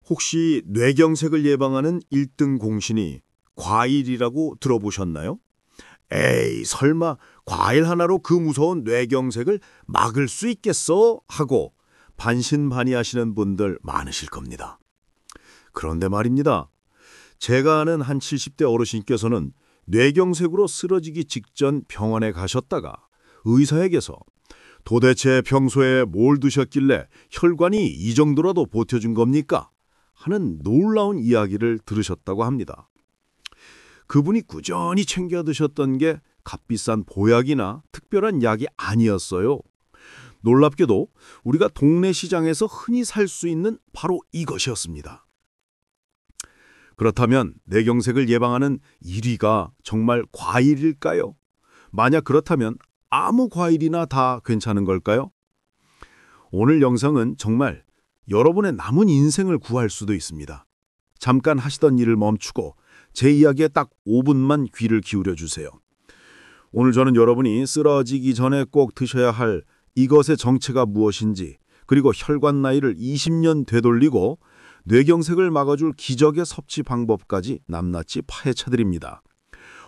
혹시 뇌경색을 예방하는 1등 공신이 과일이라고 들어보셨나요? 에이, 설마 과일 하나로 그 무서운 뇌경색을 막을 수 있겠어? 하고 반신반의하시는 분들 많으실 겁니다. 그런데 말입니다. 제가 아는 한 70대 어르신께서는 뇌경색으로 쓰러지기 직전 병원에 가셨다가 의사에게서 도대체 평소에 뭘 드셨길래 혈관이 이 정도라도 버텨준 겁니까? 하는 놀라운 이야기를 들으셨다고 합니다. 그분이 꾸준히 챙겨 드셨던 게 값비싼 보약이나 특별한 약이 아니었어요. 놀랍게도 우리가 동네 시장에서 흔히 살 수 있는 바로 이것이었습니다. 그렇다면 뇌경색을 예방하는 1위가 정말 과일일까요? 만약 그렇다면 아무 과일이나 다 괜찮은 걸까요? 오늘 영상은 정말 여러분의 남은 인생을 구할 수도 있습니다. 잠깐 하시던 일을 멈추고 제 이야기에 딱 5분만 귀를 기울여 주세요. 오늘 저는 여러분이 쓰러지기 전에 꼭 드셔야 할 이것의 정체가 무엇인지, 그리고 혈관 나이를 20년 되돌리고 뇌경색을 막아줄 기적의 섭취 방법까지 낱낱이 파헤쳐드립니다.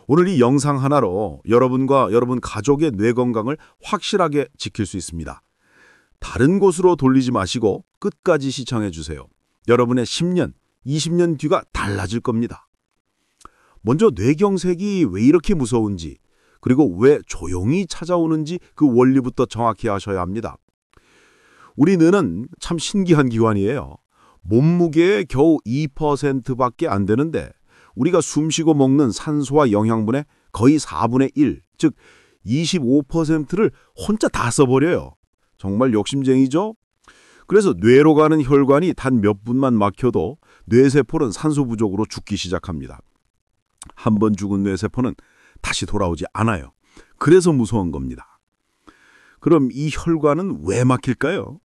오늘 이 영상 하나로 여러분과 여러분 가족의 뇌 건강을 확실하게 지킬 수 있습니다. 다른 곳으로 돌리지 마시고 끝까지 시청해 주세요. 여러분의 10년, 20년 뒤가 달라질 겁니다. 먼저 뇌경색이 왜 이렇게 무서운지, 그리고 왜 조용히 찾아오는지 그 원리부터 정확히 아셔야 합니다. 우리 뇌는 참 신기한 기관이에요. 몸무게의 겨우 2%밖에 안 되는데 우리가 숨쉬고 먹는 산소와 영양분의 거의 4분의 1, 즉 25%를 혼자 다 써버려요. 정말 욕심쟁이죠? 그래서 뇌로 가는 혈관이 단 몇 분만 막혀도 뇌세포는 산소 부족으로 죽기 시작합니다. 한 번 죽은 뇌세포는 다시 돌아오지 않아요. 그래서 무서운 겁니다. 그럼 이 혈관은 왜 막힐까요?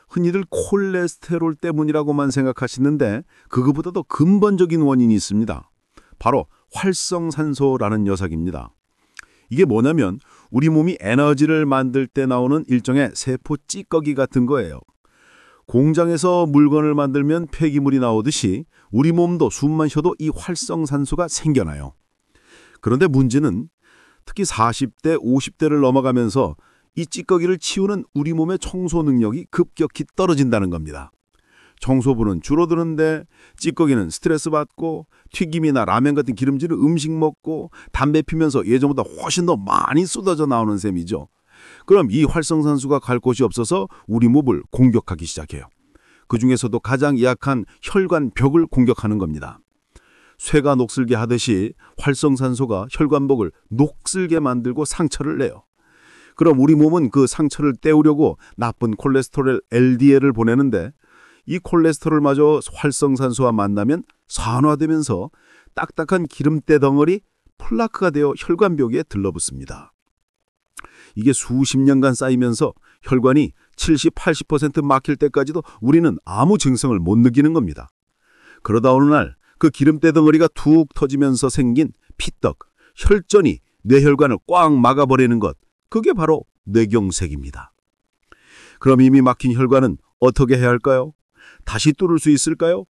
흔히들 콜레스테롤 때문이라고만 생각하시는데 그것보다도 근본적인 원인이 있습니다. 바로 활성산소라는 녀석입니다. 이게 뭐냐면 우리 몸이 에너지를 만들 때 나오는 일종의 세포 찌꺼기 같은 거예요. 공장에서 물건을 만들면 폐기물이 나오듯이 우리 몸도 숨만 쉬어도 이 활성산소가 생겨나요. 그런데 문제는 특히 40대, 50대를 넘어가면서 이 찌꺼기를 치우는 우리 몸의 청소 능력이 급격히 떨어진다는 겁니다. 청소부는 줄어드는데 찌꺼기는 스트레스 받고 튀김이나 라면 같은 기름진 음식 먹고 담배 피면서 예전보다 훨씬 더 많이 쏟아져 나오는 셈이죠. 그럼 이 활성산소가 갈 곳이 없어서 우리 몸을 공격하기 시작해요. 그중에서도 가장 약한 혈관 벽을 공격하는 겁니다. 쇠가 녹슬게 하듯이 활성산소가 혈관벽을 녹슬게 만들고 상처를 내요. 그럼 우리 몸은 그 상처를 떼우려고 나쁜 콜레스테롤 LDL을 보내는데 이 콜레스테롤마저 활성산소와 만나면 산화되면서 딱딱한 기름때 덩어리 플라크가 되어 혈관벽에 들러붙습니다. 이게 수십 년간 쌓이면서 혈관이 70, 80% 막힐 때까지도 우리는 아무 증상을 못 느끼는 겁니다. 그러다 어느 날 그 기름때 덩어리가 툭 터지면서 생긴 피떡, 혈전이 뇌혈관을 꽉 막아버리는 것, 그게 바로 뇌경색입니다. 그럼 이미 막힌 혈관은 어떻게 해야 할까요? 다시 뚫을 수 있을까요?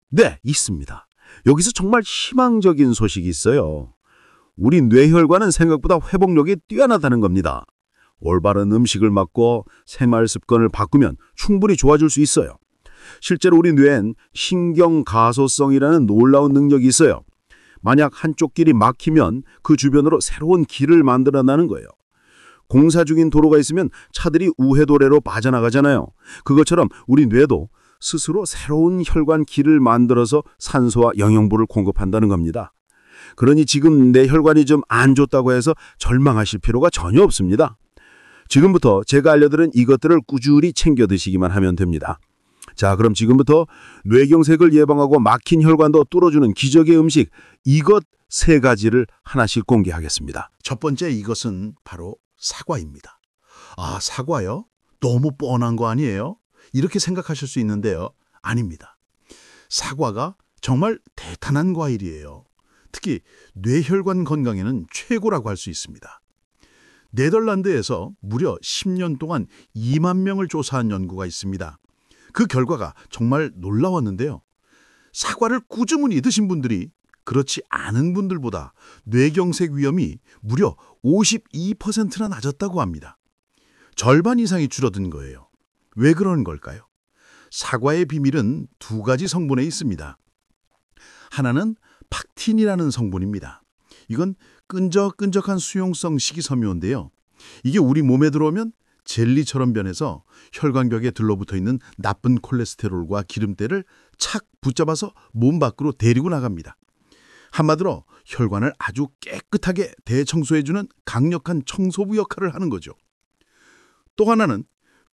네, 있습니다. 여기서 정말 희망적인 소식이 있어요. 우리 뇌혈관은 생각보다 회복력이 뛰어나다는 겁니다. 올바른 음식을 먹고 생활 습관을 바꾸면 충분히 좋아질 수 있어요. 실제로 우리 뇌엔 신경가소성이라는 놀라운 능력이 있어요. 만약 한쪽 길이 막히면 그 주변으로 새로운 길을 만들어내는 거예요. 공사 중인 도로가 있으면 차들이 우회도로로 빠져나가잖아요. 그것처럼 우리 뇌도 스스로 새로운 혈관 길을 만들어서 산소와 영양분을 공급한다는 겁니다. 그러니 지금 내 혈관이 좀 안 좋다고 해서 절망하실 필요가 전혀 없습니다. 지금부터 제가 알려드린 이것들을 꾸준히 챙겨 드시기만 하면 됩니다. 자, 그럼 지금부터 뇌경색을 예방하고 막힌 혈관도 뚫어주는 기적의 음식, 이것 3가지를 하나씩 공개하겠습니다. 첫 번째 이것은 바로 사과입니다. 아, 사과요? 너무 뻔한 거 아니에요? 이렇게 생각하실 수 있는데요. 아닙니다. 사과가 정말 대단한 과일이에요. 특히 뇌혈관 건강에는 최고라고 할 수 있습니다. 네덜란드에서 무려 10년 동안 2만 명을 조사한 연구가 있습니다. 그 결과가 정말 놀라웠는데요. 사과를 꾸준히 드신 분들이 그렇지 않은 분들보다 뇌경색 위험이 무려 52%나 낮았다고 합니다. 절반 이상이 줄어든 거예요. 왜 그런 걸까요? 사과의 비밀은 두 가지 성분에 있습니다. 하나는 팍틴이라는 성분입니다. 이건 끈적끈적한 수용성 식이섬유인데요. 이게 우리 몸에 들어오면 젤리처럼 변해서 혈관벽에 들러붙어 있는 나쁜 콜레스테롤과 기름때를 착 붙잡아서 몸 밖으로 데리고 나갑니다. 한마디로 혈관을 아주 깨끗하게 대청소해주는 강력한 청소부 역할을 하는 거죠. 또 하나는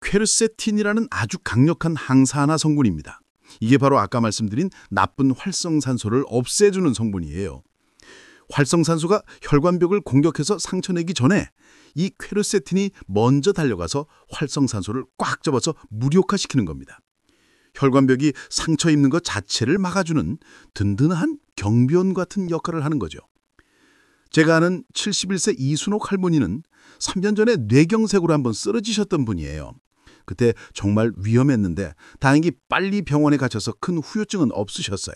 퀘르세틴이라는 아주 강력한 항산화 성분입니다. 이게 바로 아까 말씀드린 나쁜 활성산소를 없애주는 성분이에요. 활성산소가 혈관벽을 공격해서 상처내기 전에 이 퀘르세틴이 먼저 달려가서 활성산소를 꽉 잡아서 무력화시키는 겁니다. 혈관벽이 상처 입는 것 자체를 막아주는 든든한 경비원 같은 역할을 하는 거죠. 제가 아는 71세 이순옥 할머니는 3년 전에 뇌경색으로 한번 쓰러지셨던 분이에요. 그때 정말 위험했는데 다행히 빨리 병원에 가셔서 큰 후유증은 없으셨어요.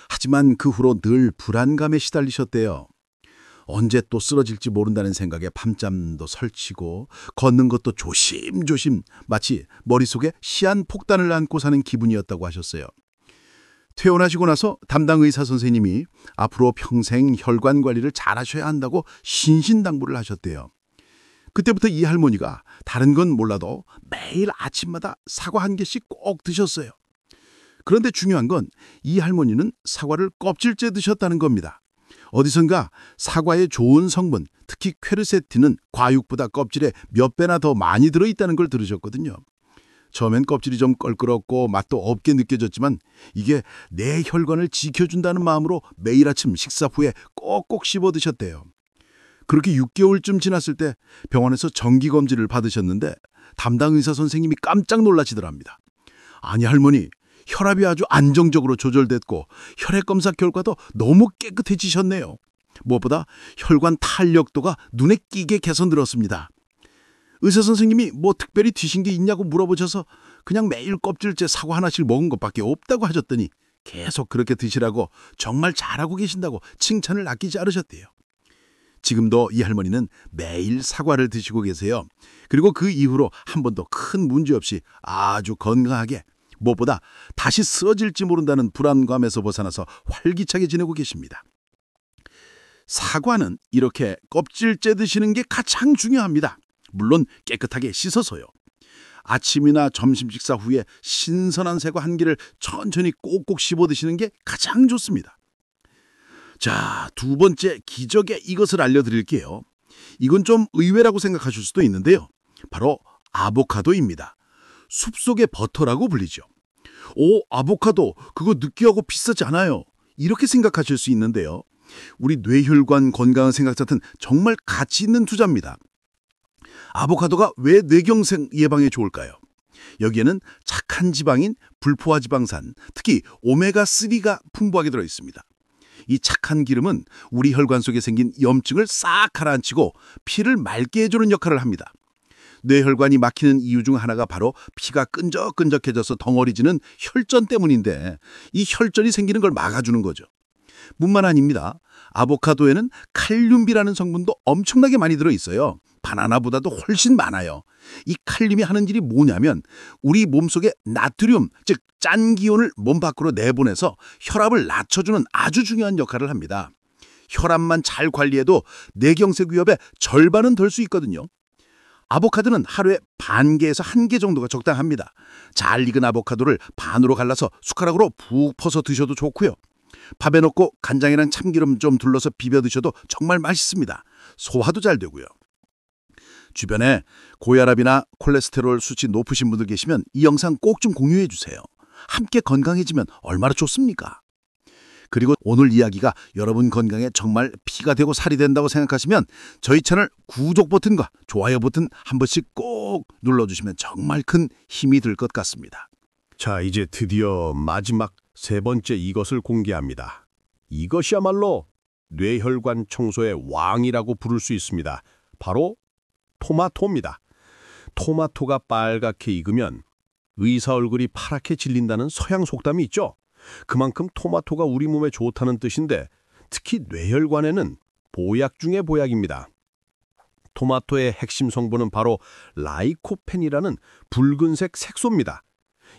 하지만 그 후로 늘 불안감에 시달리셨대요. 언제 또 쓰러질지 모른다는 생각에 밤잠도 설치고 걷는 것도 조심조심 마치 머릿속에 시한폭탄을 안고 사는 기분이었다고 하셨어요. 퇴원하시고 나서 담당 의사 선생님이 앞으로 평생 혈관 관리를 잘 하셔야 한다고 신신당부를 하셨대요. 그때부터 이 할머니가 다른 건 몰라도 매일 아침마다 사과 한 개씩 꼭 드셨어요. 그런데 중요한 건 이 할머니는 사과를 껍질째 드셨다는 겁니다. 어디선가 사과의 좋은 성분, 특히 퀘르세틴은 과육보다 껍질에 몇 배나 더 많이 들어있다는 걸 들으셨거든요. 처음엔 껍질이 좀 껄끄럽고 맛도 없게 느껴졌지만 이게 내 혈관을 지켜준다는 마음으로 매일 아침 식사 후에 꼭꼭 씹어 드셨대요. 그렇게 6개월쯤 지났을 때 병원에서 정기검진을 받으셨는데 담당 의사 선생님이 깜짝 놀라시더랍니다. 아니 할머니, 혈압이 아주 안정적으로 조절됐고 혈액 검사 결과도 너무 깨끗해지셨네요. 무엇보다 혈관 탄력도가 눈에 띄게 개선되었습니다. 의사 선생님이 뭐 특별히 드신 게 있냐고 물어보셔서 그냥 매일 껍질째 사과 하나씩 먹은 것밖에 없다고 하셨더니 계속 그렇게 드시라고 정말 잘하고 계신다고 칭찬을 아끼지 않으셨대요. 지금도 이 할머니는 매일 사과를 드시고 계세요. 그리고 그 이후로 한 번도 큰 문제 없이 아주 건강하게 무엇보다 다시 쓰러질지 모른다는 불안감에서 벗어나서 활기차게 지내고 계십니다. 사과는 이렇게 껍질째 드시는 게 가장 중요합니다. 물론 깨끗하게 씻어서요. 아침이나 점심 식사 후에 신선한 사과 한 개를 천천히 꼭꼭 씹어 드시는 게 가장 좋습니다. 자, 두 번째 기적의 이것을 알려드릴게요. 이건 좀 의외라고 생각하실 수도 있는데요. 바로 아보카도입니다. 숲속의 버터라고 불리죠. 오, 아보카도 그거 느끼하고 비싸지 않아요. 이렇게 생각하실 수 있는데요. 우리 뇌혈관 건강을 생각하는 정말 가치 있는 투자입니다. 아보카도가 왜 뇌경색 예방에 좋을까요? 여기에는 착한 지방인 불포화 지방산, 특히 오메가3가 풍부하게 들어있습니다. 이 착한 기름은 우리 혈관 속에 생긴 염증을 싹 가라앉히고 피를 맑게 해주는 역할을 합니다. 뇌혈관이 막히는 이유 중 하나가 바로 피가 끈적끈적해져서 덩어리지는 혈전 때문인데 이 혈전이 생기는 걸 막아주는 거죠. 뿐만 아닙니다. 아보카도에는 칼륨비라는 성분도 엄청나게 많이 들어있어요. 바나나보다도 훨씬 많아요. 이 칼륨이 하는 일이 뭐냐면 우리 몸속에 나트륨, 즉 짠 기온을 몸 밖으로 내보내서 혈압을 낮춰주는 아주 중요한 역할을 합니다. 혈압만 잘 관리해도 뇌경색 위험의 절반은 덜 수 있거든요. 아보카도는 하루에 반 개에서 한 개 정도가 적당합니다. 잘 익은 아보카도를 반으로 갈라서 숟가락으로 푹 퍼서 드셔도 좋고요. 밥에 넣고 간장이랑 참기름 좀 둘러서 비벼 드셔도 정말 맛있습니다. 소화도 잘 되고요. 주변에 고혈압이나 콜레스테롤 수치 높으신 분들 계시면 이 영상 꼭 좀 공유해 주세요. 함께 건강해지면 얼마나 좋습니까? 그리고 오늘 이야기가 여러분 건강에 정말 피가 되고 살이 된다고 생각하시면 저희 채널 구독 버튼과 좋아요 버튼 한 번씩 꼭 눌러주시면 정말 큰 힘이 될 것 같습니다. 자, 이제 드디어 마지막 세 번째 이것을 공개합니다. 이것이야말로 뇌혈관 청소의 왕이라고 부를 수 있습니다. 바로 토마토입니다. 토마토가 빨갛게 익으면 의사 얼굴이 파랗게 질린다는 서양 속담이 있죠. 그만큼 토마토가 우리 몸에 좋다는 뜻인데 특히 뇌혈관에는 보약 중의 보약입니다. 토마토의 핵심 성분은 바로 라이코펜이라는 붉은색 색소입니다.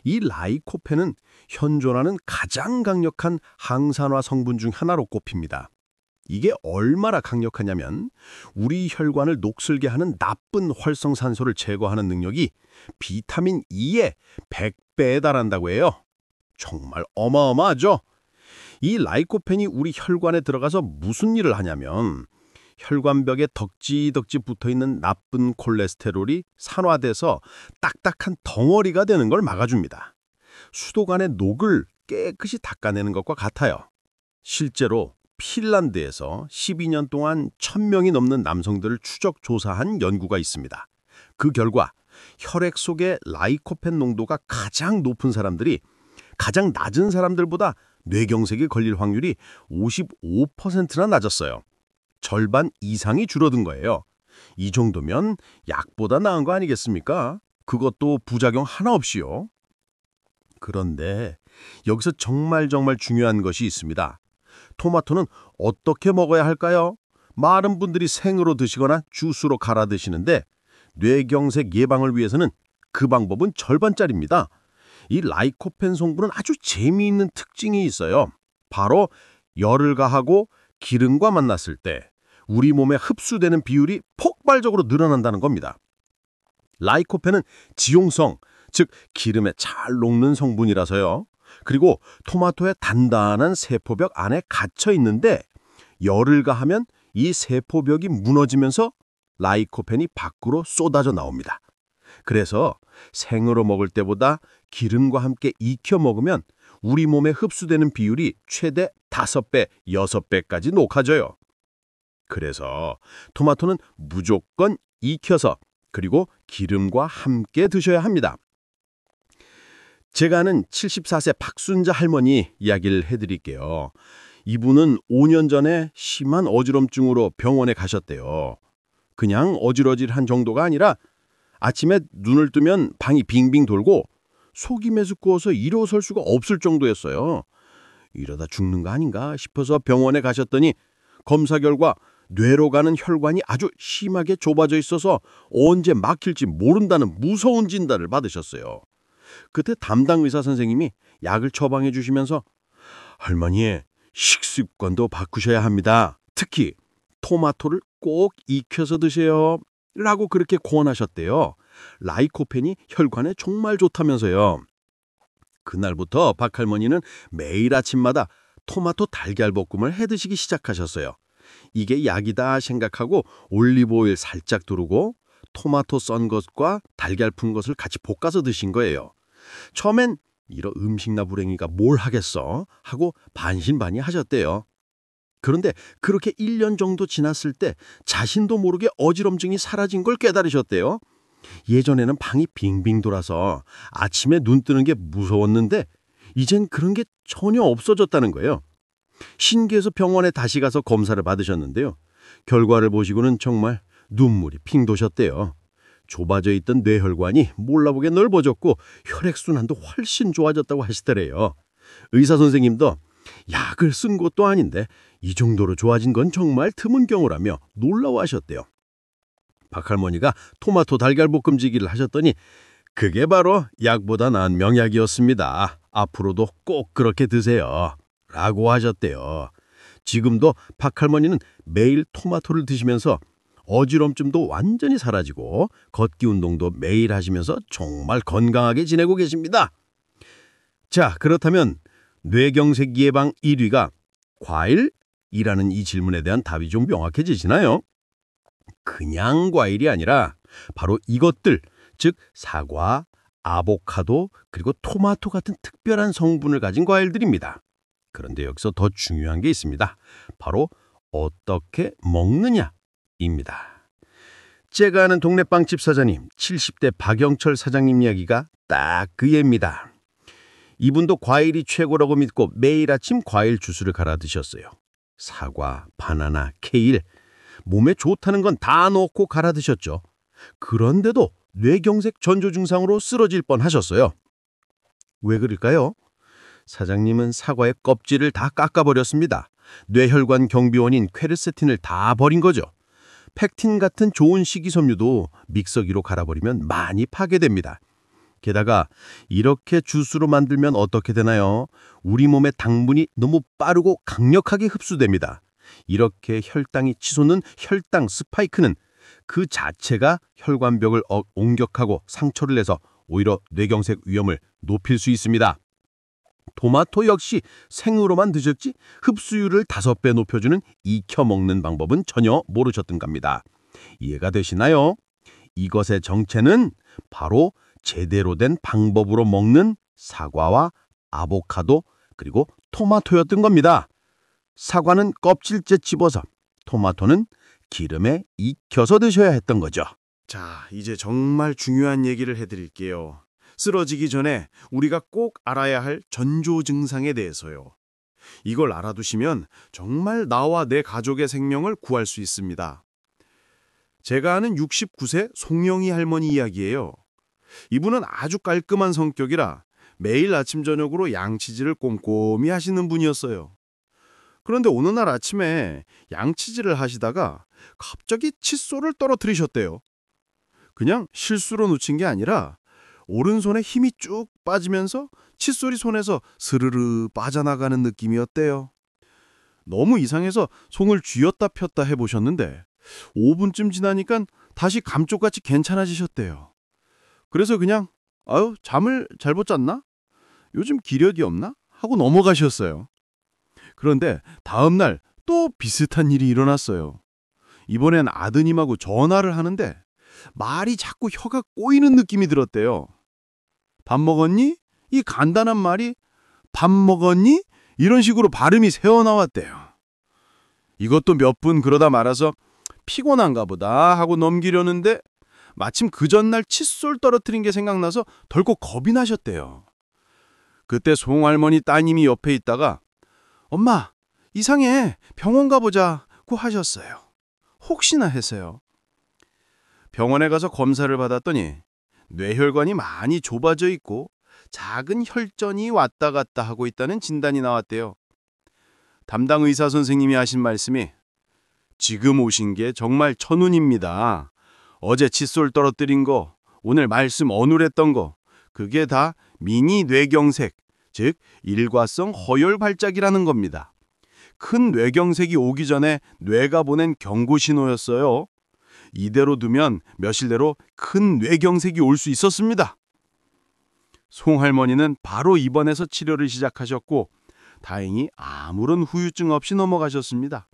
이 라이코펜은 현존하는 가장 강력한 항산화 성분 중 하나로 꼽힙니다. 이게 얼마나 강력하냐면 우리 혈관을 녹슬게 하는 나쁜 활성산소를 제거하는 능력이 비타민 E의 100배에 달한다고 해요. 정말 어마어마하죠? 이 라이코펜이 우리 혈관에 들어가서 무슨 일을 하냐면 혈관벽에 덕지덕지 붙어있는 나쁜 콜레스테롤이 산화돼서 딱딱한 덩어리가 되는 걸 막아줍니다. 수도관의 녹을 깨끗이 닦아내는 것과 같아요. 실제로 핀란드에서 12년 동안 1000명이 넘는 남성들을 추적 조사한 연구가 있습니다. 그 결과 혈액 속의 라이코펜 농도가 가장 높은 사람들이 가장 낮은 사람들보다 뇌경색에 걸릴 확률이 55%나 낮았어요. 절반 이상이 줄어든 거예요. 이 정도면 약보다 나은 거 아니겠습니까? 그것도 부작용 하나 없이요. 그런데 여기서 정말 중요한 것이 있습니다. 토마토는 어떻게 먹어야 할까요? 많은 분들이 생으로 드시거나 주스로 갈아 드시는데 뇌경색 예방을 위해서는 그 방법은 절반짜리입니다. 이 라이코펜 성분은 아주 재미있는 특징이 있어요. 바로 열을 가하고 기름과 만났을 때 우리 몸에 흡수되는 비율이 폭발적으로 늘어난다는 겁니다. 라이코펜은 지용성, 즉 기름에 잘 녹는 성분이라서요. 그리고 토마토의 단단한 세포벽 안에 갇혀 있는데 열을 가하면 이 세포벽이 무너지면서 라이코펜이 밖으로 쏟아져 나옵니다. 그래서 생으로 먹을 때보다 기름과 함께 익혀 먹으면 우리 몸에 흡수되는 비율이 최대 5배, 6배까지 높아져요. 그래서 토마토는 무조건 익혀서 그리고 기름과 함께 드셔야 합니다. 제가 아는 74세 박순자 할머니 이야기를 해드릴게요. 이분은 5년 전에 심한 어지럼증으로 병원에 가셨대요. 그냥 어질어질한 정도가 아니라 아침에 눈을 뜨면 방이 빙빙 돌고 속이 메스꺼워서 일어설 수가 없을 정도였어요. 이러다 죽는 거 아닌가 싶어서 병원에 가셨더니 검사 결과 뇌로 가는 혈관이 아주 심하게 좁아져 있어서 언제 막힐지 모른다는 무서운 진단을 받으셨어요. 그때 담당 의사 선생님이 약을 처방해 주시면서 할머니, 식습관도 바꾸셔야 합니다. 특히 토마토를 꼭 익혀서 드세요. 라고 그렇게 권하셨대요. 라이코펜이 혈관에 정말 좋다면서요. 그날부터 박 할머니는 매일 아침마다 토마토 달걀볶음을 해 드시기 시작하셨어요. 이게 약이다 생각하고 올리브오일 살짝 두르고 토마토 썬 것과 달걀 푼 것을 같이 볶아서 드신 거예요. 처음엔 이런 음식나 불행이가 뭘 하겠어 하고 반신반의하셨대요. 그런데 그렇게 1년 정도 지났을 때 자신도 모르게 어지럼증이 사라진 걸 깨달으셨대요. 예전에는 방이 빙빙 돌아서 아침에 눈 뜨는 게 무서웠는데 이젠 그런 게 전혀 없어졌다는 거예요. 신기해서 병원에 다시 가서 검사를 받으셨는데요. 결과를 보시고는 정말 눈물이 핑 도셨대요. 좁아져 있던 뇌혈관이 몰라보게 넓어졌고 혈액순환도 훨씬 좋아졌다고 하시더래요. 의사 선생님도 약을 쓴 것도 아닌데 이 정도로 좋아진 건 정말 드문 경우라며 놀라워하셨대요. 박할머니가 토마토 달걀볶음지기를 하셨더니 그게 바로 약보다 나은 명약이었습니다. 앞으로도 꼭 그렇게 드세요. 라고 하셨대요. 지금도 박할머니는 매일 토마토를 드시면서 어지럼증도 완전히 사라지고 걷기 운동도 매일 하시면서 정말 건강하게 지내고 계십니다. 자, 그렇다면 뇌경색 예방 1위가 과일이라는 이 질문에 대한 답이 좀 명확해지시나요? 그냥 과일이 아니라 바로 이것들, 즉 사과, 아보카도, 그리고 토마토 같은 특별한 성분을 가진 과일들입니다. 그런데 여기서 더 중요한 게 있습니다. 바로 어떻게 먹느냐입니다. 제가 아는 동네 빵집 사장님, 70대 박영철 사장님 이야기가 딱 그 예입니다. 이분도 과일이 최고라고 믿고 매일 아침 과일 주스를 갈아 드셨어요. 사과, 바나나, 케일, 몸에 좋다는 건 다 넣고 갈아 드셨죠. 그런데도 뇌경색 전조 증상으로 쓰러질 뻔하셨어요. 왜 그럴까요? 사장님은 사과의 껍질을 다 깎아버렸습니다. 뇌혈관 경비원인 퀘르세틴을 다 버린 거죠. 펙틴 같은 좋은 식이섬유도 믹서기로 갈아버리면 많이 파괴됩니다. 게다가 이렇게 주스로 만들면 어떻게 되나요? 우리 몸의 당분이 너무 빠르고 강력하게 흡수됩니다. 이렇게 혈당이 치솟는 혈당 스파이크는 그 자체가 혈관벽을 옹격하고 상처를 내서 오히려 뇌경색 위험을 높일 수 있습니다. 토마토 역시 생으로만 드셨지 흡수율을 5배 높여주는 익혀 먹는 방법은 전혀 모르셨던 겁니다. 이해가 되시나요? 이것의 정체는 바로 제대로 된 방법으로 먹는 사과와 아보카도 그리고 토마토였던 겁니다. 사과는 껍질째 집어서, 토마토는 기름에 익혀서 드셔야 했던 거죠. 자, 이제 정말 중요한 얘기를 해드릴게요. 쓰러지기 전에 우리가 꼭 알아야 할 전조 증상에 대해서요. 이걸 알아두시면 정말 나와 내 가족의 생명을 구할 수 있습니다. 제가 아는 69세 송영희 할머니 이야기예요. 이분은 아주 깔끔한 성격이라 매일 아침 저녁으로 양치질을 꼼꼼히 하시는 분이었어요. 그런데 어느 날 아침에 양치질을 하시다가 갑자기 칫솔을 떨어뜨리셨대요. 그냥 실수로 놓친 게 아니라 오른손에 힘이 쭉 빠지면서 칫솔이 손에서 스르르 빠져나가는 느낌이었대요. 너무 이상해서 손을 쥐었다 폈다 해보셨는데 5분쯤 지나니까 다시 감쪽같이 괜찮아지셨대요. 그래서 그냥 아유 잠을 잘못 잤나? 요즘 기력이 없나? 하고 넘어가셨어요. 그런데 다음 날 또 비슷한 일이 일어났어요. 이번엔 아드님하고 전화를 하는데 말이 자꾸 혀가 꼬이는 느낌이 들었대요. 밥 먹었니? 이 간단한 말이 밥 먹었니? 이런 식으로 발음이 새어나왔대요. 이것도 몇 분 그러다 말아서 피곤한가 보다 하고 넘기려는데 마침 그 전날 칫솔 떨어뜨린 게 생각나서 덜컥 겁이 나셨대요. 그때 송할머니 따님이 옆에 있다가 엄마 이상해 병원 가보자고 하셨어요. 혹시나 해서요. 병원에 가서 검사를 받았더니 뇌혈관이 많이 좁아져 있고 작은 혈전이 왔다 갔다 하고 있다는 진단이 나왔대요. 담당 의사 선생님이 하신 말씀이 지금 오신 게 정말 천운입니다. 어제 칫솔 떨어뜨린 거, 오늘 말씀 어눌했던 거, 그게 다 미니 뇌경색, 즉 일과성 허혈 발작이라는 겁니다. 큰 뇌경색이 오기 전에 뇌가 보낸 경고 신호였어요. 이대로 두면 며칠 내로 큰 뇌경색이 올 수 있었습니다. 송할머니는 바로 입원해서 치료를 시작하셨고 다행히 아무런 후유증 없이 넘어가셨습니다.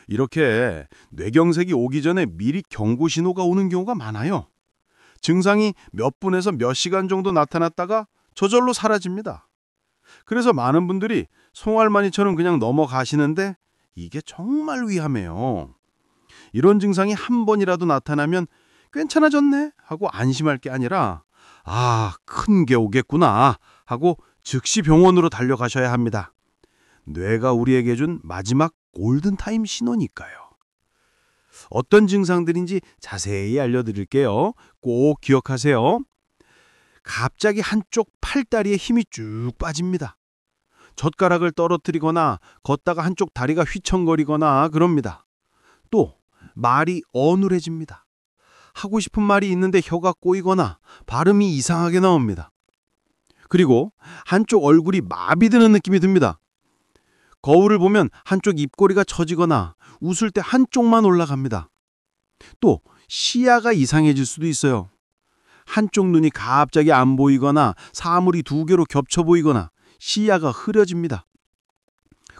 이렇게 뇌경색이 오기 전에 미리 경고 신호가 오는 경우가 많아요. 증상이 몇 분에서 몇 시간 정도 나타났다가 저절로 사라집니다. 그래서 많은 분들이 송할머니처럼 그냥 넘어가시는데 이게 정말 위험해요. 이런 증상이 한 번이라도 나타나면 괜찮아졌네 하고 안심할 게 아니라 아, 큰 게 오겠구나 하고 즉시 병원으로 달려가셔야 합니다. 뇌가 우리에게 준 마지막 골든타임 신호니까요. 어떤 증상들인지 자세히 알려드릴게요. 꼭 기억하세요. 갑자기 한쪽 팔다리에 힘이 쭉 빠집니다. 젓가락을 떨어뜨리거나 걷다가 한쪽 다리가 휘청거리거나 그럽니다. 또 말이 어눌해집니다. 하고 싶은 말이 있는데 혀가 꼬이거나 발음이 이상하게 나옵니다. 그리고 한쪽 얼굴이 마비되는 느낌이 듭니다. 거울을 보면 한쪽 입꼬리가 처지거나 웃을 때 한쪽만 올라갑니다. 또 시야가 이상해질 수도 있어요. 한쪽 눈이 갑자기 안 보이거나 사물이 두 개로 겹쳐 보이거나 시야가 흐려집니다.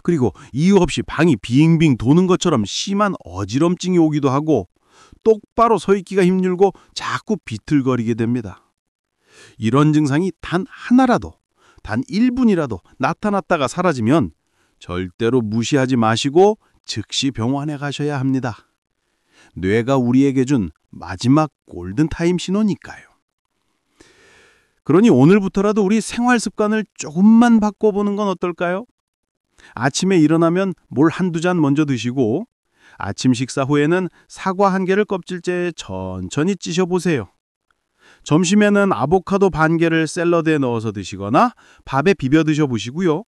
그리고 이유 없이 방이 빙빙 도는 것처럼 심한 어지럼증이 오기도 하고 똑바로 서 있기가 힘들고 자꾸 비틀거리게 됩니다. 이런 증상이 단 하나라도, 단 1분이라도 나타났다가 사라지면 절대로 무시하지 마시고 즉시 병원에 가셔야 합니다. 뇌가 우리에게 준 마지막 골든타임 신호니까요. 그러니 오늘부터라도 우리 생활 습관을 조금만 바꿔보는 건 어떨까요? 아침에 일어나면 물 한두 잔 먼저 드시고 아침 식사 후에는 사과 한 개를 껍질째에 천천히 찌셔보세요. 점심에는 아보카도 반 개를 샐러드에 넣어서 드시거나 밥에 비벼 드셔보시고요.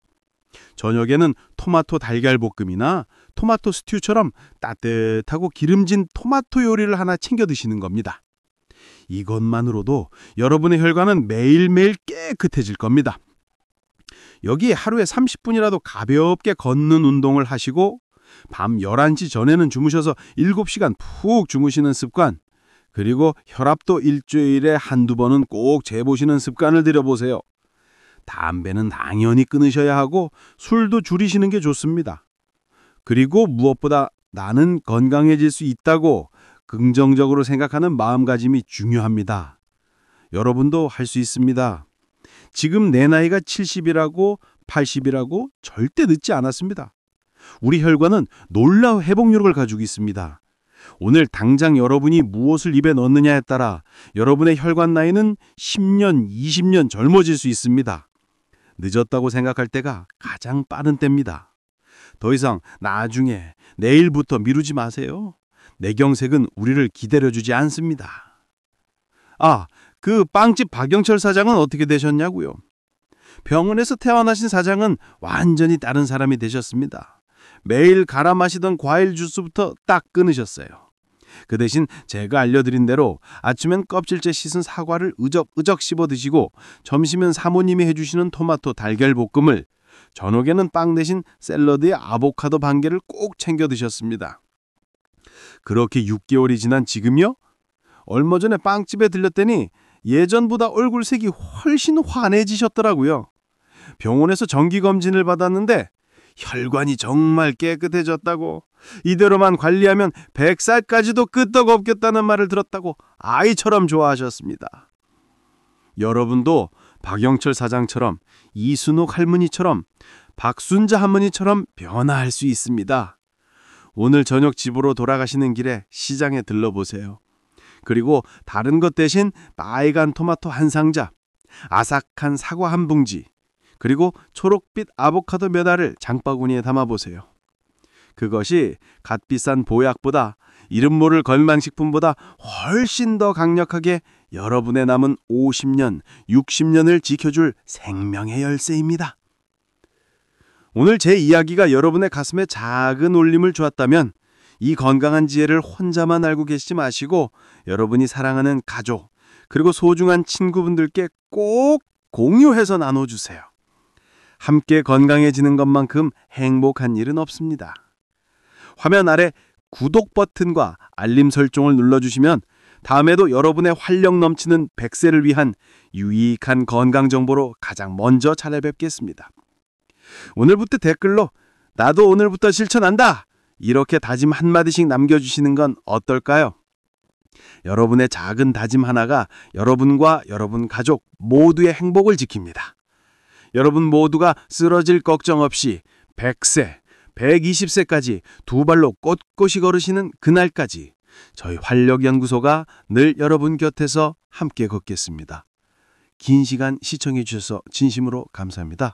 저녁에는 토마토 달걀 볶음이나 토마토 스튜처럼 따뜻하고 기름진 토마토 요리를 하나 챙겨 드시는 겁니다. 이것만으로도 여러분의 혈관은 매일매일 깨끗해질 겁니다. 여기에 하루에 30분이라도 가볍게 걷는 운동을 하시고 밤 11시 전에는 주무셔서 7시간 푹 주무시는 습관, 그리고 혈압도 일주일에 한두 번은 꼭 재보시는 습관을 들여보세요. 담배는 당연히 끊으셔야 하고 술도 줄이시는 게 좋습니다. 그리고 무엇보다 나는 건강해질 수 있다고 긍정적으로 생각하는 마음가짐이 중요합니다. 여러분도 할 수 있습니다. 지금 내 나이가 70이라고 80이라고 절대 늦지 않았습니다. 우리 혈관은 놀라운 회복력을 가지고 있습니다. 오늘 당장 여러분이 무엇을 입에 넣느냐에 따라 여러분의 혈관 나이는 10년, 20년 젊어질 수 있습니다. 늦었다고 생각할 때가 가장 빠른 때입니다. 더 이상 나중에, 내일부터 미루지 마세요. 내경색은 우리를 기다려주지 않습니다. 그 빵집 박영철 사장은 어떻게 되셨냐고요? 병원에서 퇴원하신 사장은 완전히 다른 사람이 되셨습니다. 매일 갈아 마시던 과일 주스부터 딱 끊으셨어요. 그 대신 제가 알려드린 대로 아침엔 껍질째 씻은 사과를 으적으적 씹어 드시고 점심엔 사모님이 해주시는 토마토 달걀 볶음을, 저녁에는 빵 대신 샐러드에 아보카도 반 개를 꼭 챙겨 드셨습니다. 그렇게 6개월이 지난 지금요? 얼마 전에 빵집에 들렸더니 예전보다 얼굴색이 훨씬 환해지셨더라고요. 병원에서 정기검진을 받았는데 혈관이 정말 깨끗해졌다고, 이대로만 관리하면 100살까지도 끄떡없겠다는 말을 들었다고 아이처럼 좋아하셨습니다. 여러분도 박영철 사장처럼, 이순옥 할머니처럼, 박순자 할머니처럼 변화할 수 있습니다. 오늘 저녁 집으로 돌아가시는 길에 시장에 들러보세요. 그리고 다른 것 대신 빨간 토마토 한 상자, 아삭한 사과 한 봉지, 그리고 초록빛 아보카도 몇 알을 장바구니에 담아보세요. 그것이 값비싼 보약보다, 이름 모를 건강식품보다 훨씬 더 강력하게 여러분의 남은 50년, 60년을 지켜줄 생명의 열쇠입니다. 오늘 제 이야기가 여러분의 가슴에 작은 울림을 주었다면 이 건강한 지혜를 혼자만 알고 계시지 마시고 여러분이 사랑하는 가족, 그리고 소중한 친구분들께 꼭 공유해서 나눠주세요. 함께 건강해지는 것만큼 행복한 일은 없습니다. 화면 아래 구독 버튼과 알림 설정을 눌러주시면 다음에도 여러분의 활력 넘치는 100세를 위한 유익한 건강 정보로 가장 먼저 찾아뵙겠습니다. 오늘부터 댓글로 나도 오늘부터 실천한다! 이렇게 다짐 한마디씩 남겨주시는 건 어떨까요? 여러분의 작은 다짐 하나가 여러분과 여러분 가족 모두의 행복을 지킵니다. 여러분 모두가 쓰러질 걱정 없이 100세, 120세까지 두 발로 꼿꼿이 걸으시는 그날까지 저희 활력연구소가 늘 여러분 곁에서 함께 걷겠습니다. 긴 시간 시청해 주셔서 진심으로 감사합니다.